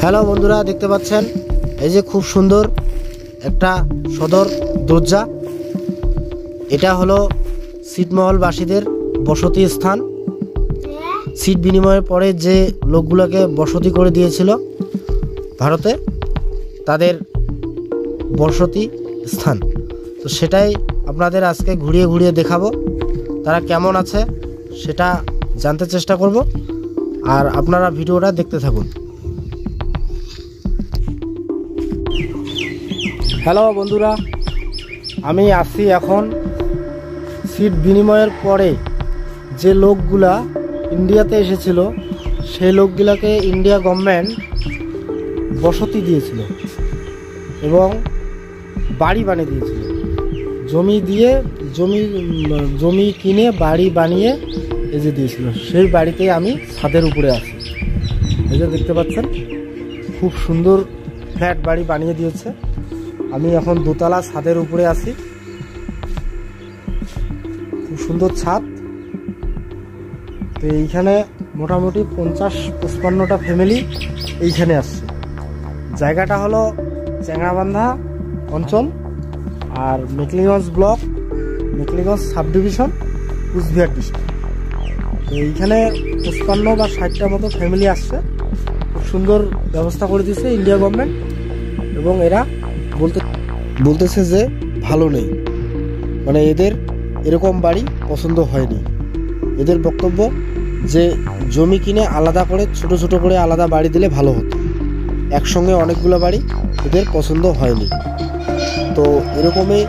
Hello বন্ধুরা, দেখতে পাচ্ছেন এই যে খুব সুন্দর একটা সদর দরজা। এটা হলো ছিটমহলবাসীদের বসতি স্থান। সিট বিনিময়ের পরে যে লোকগুলোকে বসতি করে দিয়েছিল ভারতে, তাদের বসতি স্থান। তো সেটাই আপনাদের আজকে ঘুরিয়ে ঘুরিয়ে দেখাবো। তারা কেমন আছে সেটা জানতে চেষ্টা করব, আর আপনারা ভিডিওটা দেখতে থাকুন। হ্যালো বন্ধুরা, আমি আসি এখন সিট বিনিময়ের পরে যে লোকগুলা ইন্ডিয়াতে এসেছিল সেই লোকগুলাকে ইন্ডিয়া গভর্নমেন্ট বসতি দিয়েছিল এবং বাড়ি বানিয়ে দিয়েছিল। জমি কিনে বাড়ি বানিয়ে এই যে দিয়েছিল, সেই বাড়িতে আমি ছাদের উপরে আছি। এই যে দেখতে পাচ্ছেন খুব সুন্দর ফ্ল্যাট বাড়ি বানিয়ে দিয়েছে। আমি এখন দোতলা ছাদের উপরে আছি, খুব সুন্দর ছাদ। তো এইখানে মোটামুটি 50-55টা ফ্যামিলি এইখানে আসছে। জায়গাটা হলো চ্যাংরাবান্ধা অঞ্চল আর Mekliganj block, Mekliganj sub division, Cooch Behar district. তো এইখানে 55 বা 60টা মতো ফ্যামিলি আসছে। খুব সুন্দর ব্যবস্থা করে দিয়েছে ইন্ডিয়া গভর্নমেন্ট, এবং এরা বলতেছে যে ভালো নেই, মানে এদের এরকম বাড়ি পছন্দ হয়নি। এদের বক্তব্য যে জমি কিনে আলাদা করে ছোট ছোট করে আলাদা বাড়ি দিলে ভালো হতো, একসঙ্গে অনেকগুলো বাড়ি এদের পছন্দ হয়নি। তো এরকমই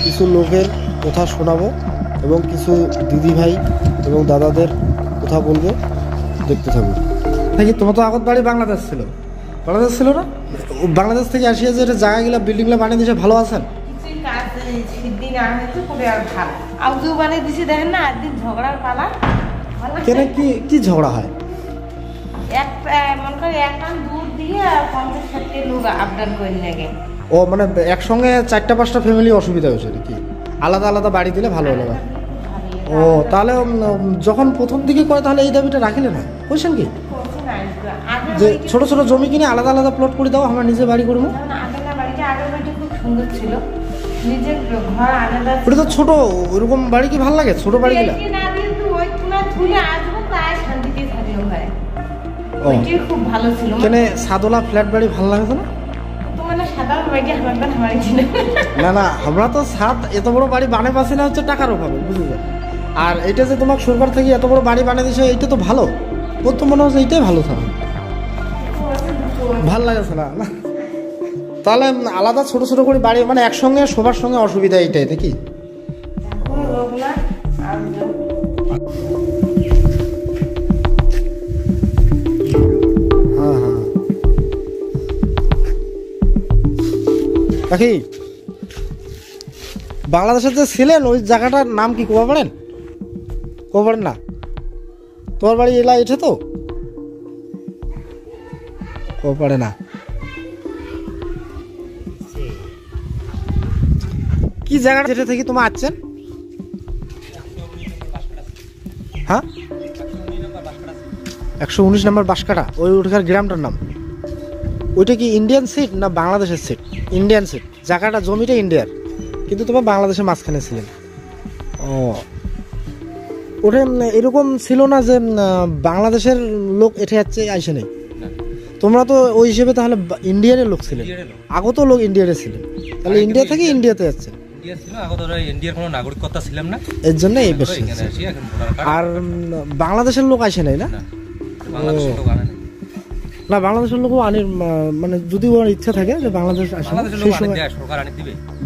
কিছু লোকের কথা শোনাবো এবং কিছু দিদিভাই এবং দাদাদের কথা বলবো, দেখতে থাকবো। নাকি তোমার তো আগত বাড়ি বাংলাদেশ ছিল না? বাংলাদেশ থেকে আসিয়া যে জায়গাগুলো বিল্ডিংগুলো বানিয়ে দিয়েছে, ভালো আছেন? কেন কি ঝগড়া হয়? ও মানে একসঙ্গে 4-5টা ফ্যামিলি অসুবিধা হয়েছে নাকি? আলাদা আলাদা বাড়ি দিলে ভালো হলো। ও তাহলে যখন প্রথম দিকে করে তাহলে এই দাবিটা রাখিলে না, বুঝছেন কি, যে ছোট ছোট জমি কিনে আলাদা আলাদা প্লট করে দাও, আমরা নিজে বাড়ি করবো। ওটা তো ছোট, ওরকম বাড়ি কি ভালো লাগে? ছোট বাড়ি গুলা কেন সাদোলা ফ্ল্যাট বাড়ি ভালো লাগে না? না আমরা তো সাত এত বড় বাড়ি বানিয়ে পাচ্ছি না, হচ্ছে টাকার অভাবে, বুঝলেন? আর এটা যে তোমাকে সরকার থেকে এত বড় বাড়ি বানিয়ে দিয়েছে, এইটা তো ভালো। প্রথম মনে হচ্ছে এইটাই ভালো থাকে, ভাল লাগছে না। তাহলে আলাদা ছোট ছোট করে বাড়ি, মানে একসঙ্গে সবার সঙ্গে অসুবিধা এইটাই নাকি? কাকি, বাংলাদেশের যে ছিলেন ওই জায়গাটার নাম কি কবা পারেন না? তোমার বাড়ি এলা এঠে তো কবা পারে না? কি জায়গাটা যেটা থেকে তোমার আসছেন? হ্যাঁ, 119 নম্বর বাঁশকাটা, ওইখানে গ্রামটার নাম। ওইটা কি ইন্ডিয়ান সিট না বাংলাদেশের সিট? ইন্ডিয়ান সিট, জায়গাটা জমিটা ইন্ডিয়ার, কিন্তু তোমার বাংলাদেশের মাঝখানে ছিলেন। ও ওটা এরকম ছিল না যে বাংলাদেশের লোক এঠে যাচ্ছে আইসে নেই? তোমরা তো ওই হিসেবে তাহলে ইন্ডিয়ানের লোক ছিলেন, আগত লোক ইন্ডিয়ারে ছিলেন, তাহলে ইন্ডিয়া থেকে ইন্ডিয়াতে যাচ্ছে। এর জন্য এই বেশি। আর বাংলাদেশের লোক আইসে নাই না? না, বাংলাদেশের লোকও আনির, মানে যদি ওর ইচ্ছা থাকে যে বাংলাদেশ আসে সেই সময়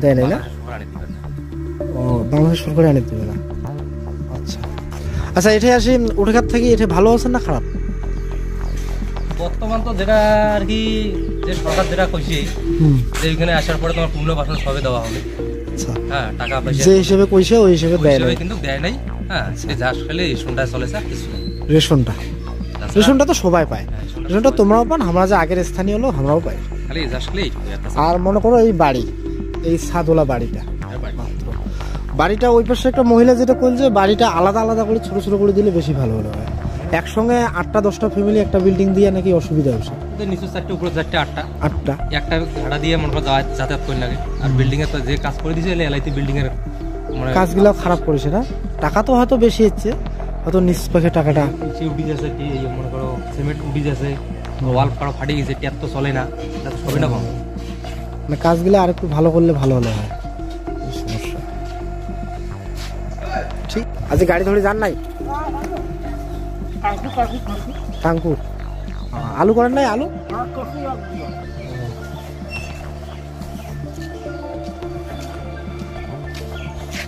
দেয় নাই না? ও বাংলাদেশ সরকার আনি দিবে না। আচ্ছা, এটাই আসি। ওটাকার থেকে এটা ভালো আছেন না খারাপ? বর্তমান তো যেটা আর কি, যে সরকার যেটা কইছে যে এখানে আসার পরে তোমার পুনর্বাসন সবে দেওয়া হবে। আচ্ছা, হ্যাঁ, টাকা পয়সা যে হিসেবে কইছে ওই হিসেবে দেয় না, কিন্তু দেয় নাই। হ্যাঁ, সে যা খালি রেশনটা চলেছে, কিছু রেশনটা তো সবাই পায়। রেশনটা তোমরাও পান, আমরা যে আগের স্থানীয় লোক আমরাও পাই। আর মনে করো এই বাড়ি, এই সাদোলা বাড়িটা ওই পাশে একটা মহিলা যেটা বলছে বাড়িটা আলাদা আলাদা করে ছোট ছোট করে দিলে বেশি ভালো হলো হয়। একসঙ্গে 8-10টা ফ্যামিলি একটা বিল্ডিং দিয়ে নাকি অসুবিধা হচ্ছে? নিচু 4টে উপরে 4টে 8টা একটা ভাড়া দিয়ে মনে করো যাতায়াত করে লাগে। আর বিল্ডিং এর তো যে কাজ করে দিয়েছে এলাইতে বিল্ডিং এর মানে কাজগুলো খারাপ করেছে না? টাকা তো হয়তো বেশি হচ্ছে, হয়তো নিষ্পেক্ষে টাকাটা উঠি যাচ্ছে, মনে করো সিমেন্ট উঠি যাচ্ছে, ওয়াল কারো ফাটে গেছে, ট্যাপ তো চলে না, সবই না কম। মানে কাজগুলো আর একটু ভালো করলে ভালো হলে হয়। সমস্যা ঠিক আজ গাড়ি ধরে যান নাই টাঙ্কুর? আলু করেন নাই? আলু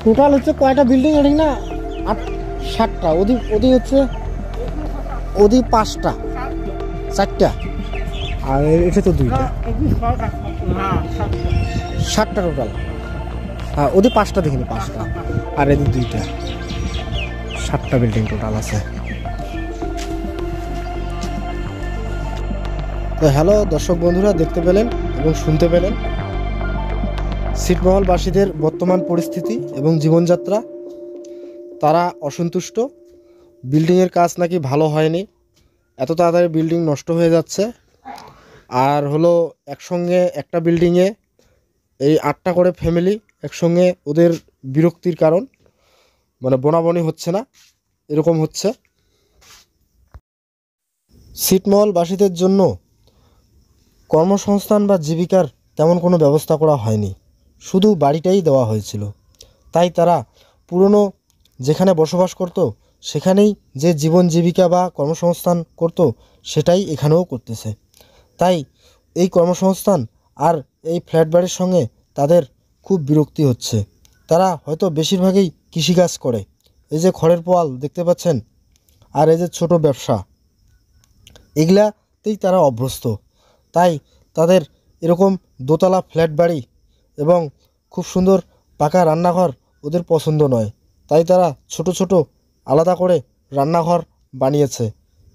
টোটাল হচ্ছে কয়টা বিল্ডিং ঠিক না? 7টা। ওদি হচ্ছে ওদি 5টা, 4টা, আর এটা তো 2টা, 7টা টোটাল। হ্যাঁ ওদি 5টা দেখিনি, 5টা, আর এদের 2টা, 7টা বিল্ডিং টোটাল আছে। তো হ্যালো দর্শক বন্ধুরা, দেখতে পেলেন এবং শুনতে পেলেন ছিটমহলবাসীদের বর্তমান পরিস্থিতি এবং জীবনযাত্রা। তারা অসন্তুষ্ট, বিল্ডিংয়ের কাজ নাকি ভালো হয়নি, এত তাড়াতাড়ি বিল্ডিং নষ্ট হয়ে যাচ্ছে। আর হলো একসঙ্গে একটা বিল্ডিংয়ে এই 8টা করে ফ্যামিলি একসঙ্গে, ওদের বিরক্তির কারণ মানে বনাবনি হচ্ছে না, এরকম হচ্ছে। ছিটমহলবাসীদের জন্য কর্মসংস্থান বা জীবিকার তেমন কোনো ব্যবস্থা করা হয়নি, শুধু বাড়িটাই দেওয়া হয়েছিল। তাই তারা পুরনো যেখানে বসবাস করত সেখানেই যে জীবন জীবিকা বা কর্মসংস্থান করত সেটাই এখানেও করতেছে। তাই এই কর্মসংস্থান আর এই ফ্ল্যাট বাড়ির সঙ্গে তাদের খুব বিরক্তি হচ্ছে। তারা হয়তো বেশিরভাগই কৃষিকাজ করে, এই যে খড়ের পোয়াল দেখতে পাচ্ছেন, আর এই যে ছোট ব্যবসা, এগুলাতেই তারা অভ্যস্ত। তাই তাদের এরকম দোতলা ফ্ল্যাট বাড়ি এবং খুব সুন্দর পাকা রান্নাঘর ওদের পছন্দ নয়। তাই তারা ছোট ছোট আলাদা করে রান্নাঘর বানিয়েছে।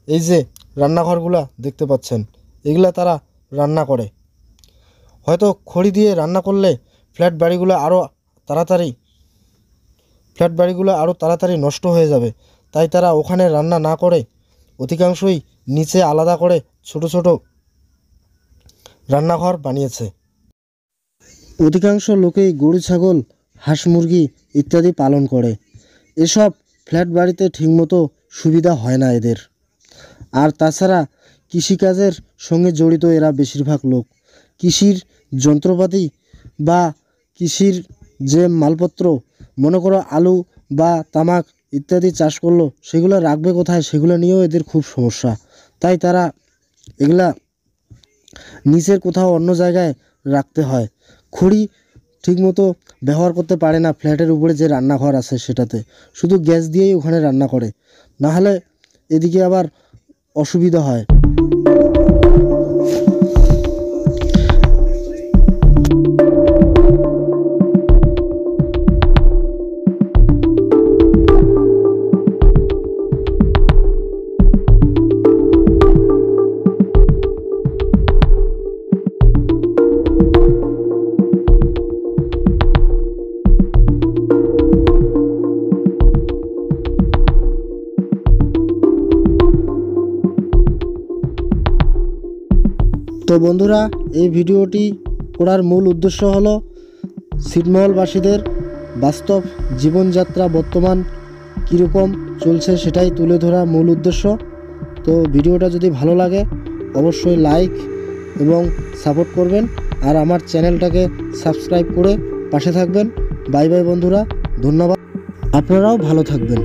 এই যে রান্নাঘরগুলা দেখতে পাচ্ছেন, এগুলা তারা রান্না করে। হয়তো খড়ি দিয়ে রান্না করলে ফ্ল্যাট বাড়িগুলো আরও তাড়াতাড়ি নষ্ট হয়ে যাবে। তাই তারা ওখানে রান্না না করে অধিকাংশই নিচে আলাদা করে ছোট ছোট রান্নাঘর বানিয়েছে। অধিকাংশ লোকেই গরু ছাগল হাঁস মুরগি ইত্যাদি পালন করে। এসব ফ্ল্যাট বাড়িতে ঠিকমতো সুবিধা হয় না এদের। আর তাছাড়া কৃষিকাজের সঙ্গে জড়িত এরা বেশিরভাগ লোক। কৃষির যন্ত্রপাতি বা কৃষির যে মালপত্র, মনে করো আলু বা তামাক ইত্যাদি চাষ করলো, সেগুলো রাখবে কোথায়, সেগুলো নিয়েও এদের খুব সমস্যা। তাই তারা এগুলা নিচের কোথাও অন্য জায়গায় রাখতে হয়। খড়ি ঠিকমতো ব্যবহার করতে পারে না ফ্ল্যাটের উপরে যে রান্নাঘর আছে সেটাতে, শুধু গ্যাস দিয়েই ওখানে রান্না করে, না হলে এদিকে আবার অসুবিধা হয়। তো বন্ধুরা, এই ভিডিওটি করার মূল উদ্দেশ্য হলো ছিটমহলবাসীদের বাস্তব জীবনযাত্রা বর্তমান কীরকম চলছে সেটাই তুলে ধরা মূল উদ্দেশ্য। তো ভিডিওটা যদি ভালো লাগে অবশ্যই লাইক এবং সাপোর্ট করবেন, আর আমার চ্যানেলটাকে সাবস্ক্রাইব করে পাশে থাকবেন। বাই বাই বন্ধুরা, ধন্যবাদ। আপনারাও ভালো থাকবেন।